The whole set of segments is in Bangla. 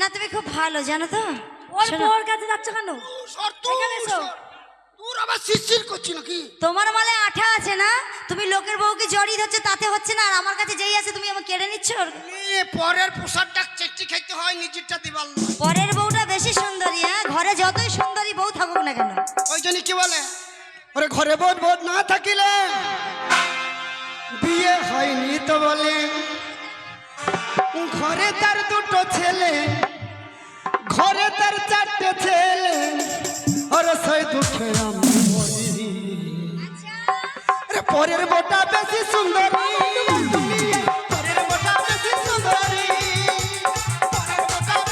না তুমি খুব ভালো জানো তো। ওর বউর কাছে যাচ্ছ কেন? এখানে এসো। তোর আবার শিরশির করছিস নাকি? তোমার মালে আঠা আছে না, তুমি লোকের বউকে জড়িয়ে ধরছো তাতে হচ্ছে না, আর আমার কাছে যেই আছে তুমি আমাকে কেড়ে নিচ্ছ। পরের পোশাকটা চেকটি খাইতে হয়, নিজেরটা দিবাল না। পরের বউটা বেশি সুন্দরী। হ্যাঁ, ঘরে যতই সুন্দরী বউ থাকুক না কেন। ওই জন্য কি বলে, ওরে ঘরে বউ না থাকিলে বিয়ে হয়নি তো বলে, ঘরে তার দুটো ছেলে, ঘরে তার চারটে ছেলে, আরে সেই দুঃখে আমি মরি। আরে পরের বউটা বেশি সুন্দরী, পরের বউটা বেশি সুন্দরী, পরের বউটা বেশি সুন্দরী,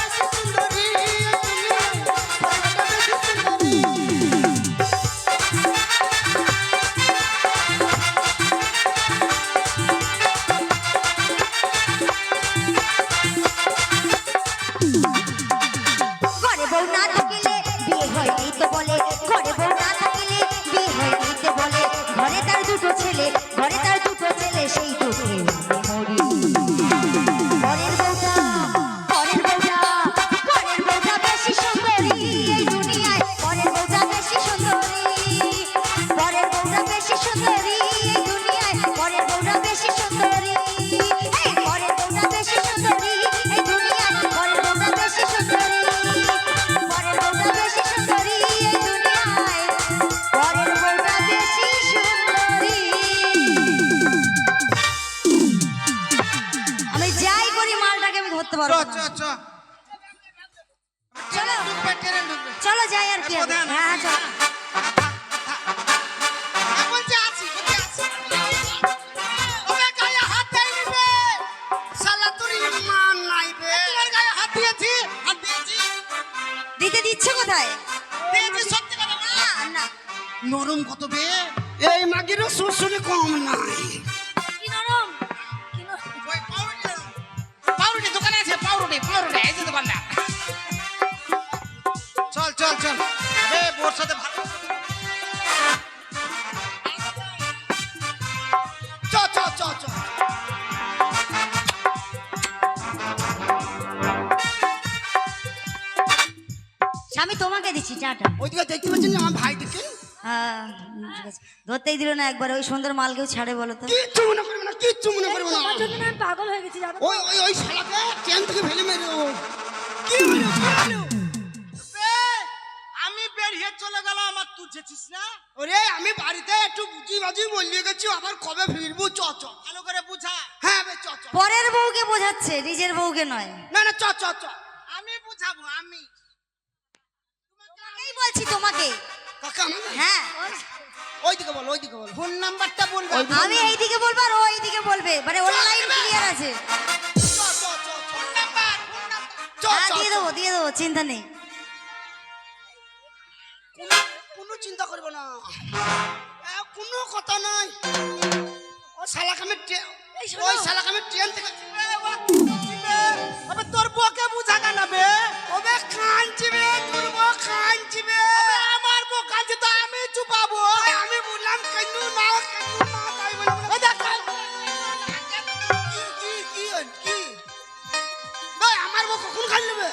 পরের বউটা বেশি সুন্দরী। চলো যাই আর কি। হ্যাঁ চলো। দিতে দিচ্ছ কোথায়? নরম কত বে, এই মাগিরও সুরসুরি কম নাই। কি নরম? পাউরুটি দোকানে আছে, পাউরুটি পাউরুটি এই যে দোকানদার। চল চল চল, এ বোর সাথে ভালো চ চ চ চ। আমি তোমাকে দিচ্ছি চাটা। ওইদিকে দেখতে পাচ্ছেন আমার ভাই দেখেন। হ্যাঁ ধরতেই দিল না একবার। ওই সুন্দর মাল কেউ ছাড়ে বলো তো? কিচ্ছু মনে করবে না, কিচ্ছু মনে করবে না। তোমার জন্য আমি পাগল হয়ে গেছি জানো। ওই ওই ওই শালাকে ট্রেন থেকে ফেলে মেরে কি হলো, কি হলো? আমি বেরিয়ে চলে গেল আমার তুই যেছিস না ওরে আমি বাড়িতে একটু বুঝি বাজি বলিয়ে গেছি আবার কবে ফিরবো চ চ ভালো করে বুঝা হ্যাঁ বে চ চ পরের বউকে বোঝাচ্ছে নিজের বউকে নয়। না না চ চ চ আমি বুঝাবো আমি তোমাকেই বলছি তোমাকে। কাকা আমি হ্যাঁ ওইদিকে বল ওইদিকে বল ফোন নাম্বারটা বলবে আমি এইদিকে বলবো আর ও এইদিকে বলবে, মানে অনলাইন ক্লিয়ার আছে। চ চ চ ফোন নাম্বার চ হ্যাঁ চ দিয়ে দেবো চিন্তা নেই। কোনো চিন্তা করবো না কোনো কথা নাই ও শালাকে আমি ওই শালাকে আমি ট্রেন থেকে আবে তোর বউকে বুঝা কেন বে ওবে কাঞ্চিবে তোর বউ কাঞ্চিবে আমার বউ কাঁদছে তো আমি চুপাবো আমি বললাম কেন না তাই বললাম ওই দেখ কি ভাই আমার বউ কখন খাই নেবে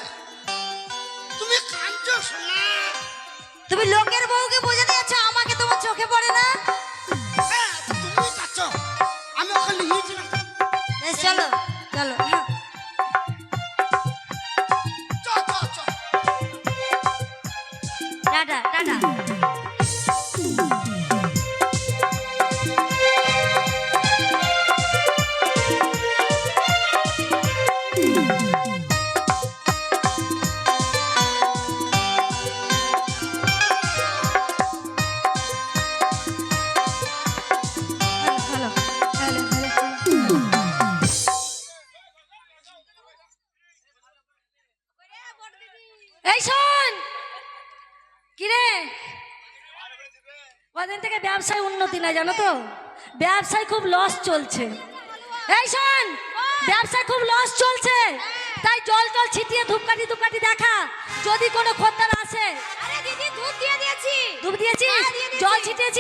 তুমি কাঞ্চো শোনা তুমি লোকের বউকে বোঝাতে যাচ্ছ, আমাকে তোমার চোখে পড়ে না? তুমি কাচ্ছ আমি ওখানে নিয়েছিলাম বেশ, চলো চলো। চ চ চ tata tata. Hello hello hello. এই শোন কিরে, কদিন থেকে ব্যবসায় উন্নতি নাই জানো তো, ব্যবসায় খুব লস চলছে। এই শোন, ব্যবসায় খুব লস চলছে, তাই জল জল ছিটিয়ে ধূপকাঠি দেখা, যদি কোনো খদ্দের আসে। আরে দিদি দুধ দিয়ে দিয়েছি। ধূপ দিয়েছি, হ্যাঁ, দিয়ে দিয়েছি। জল ছিটিয়েছি,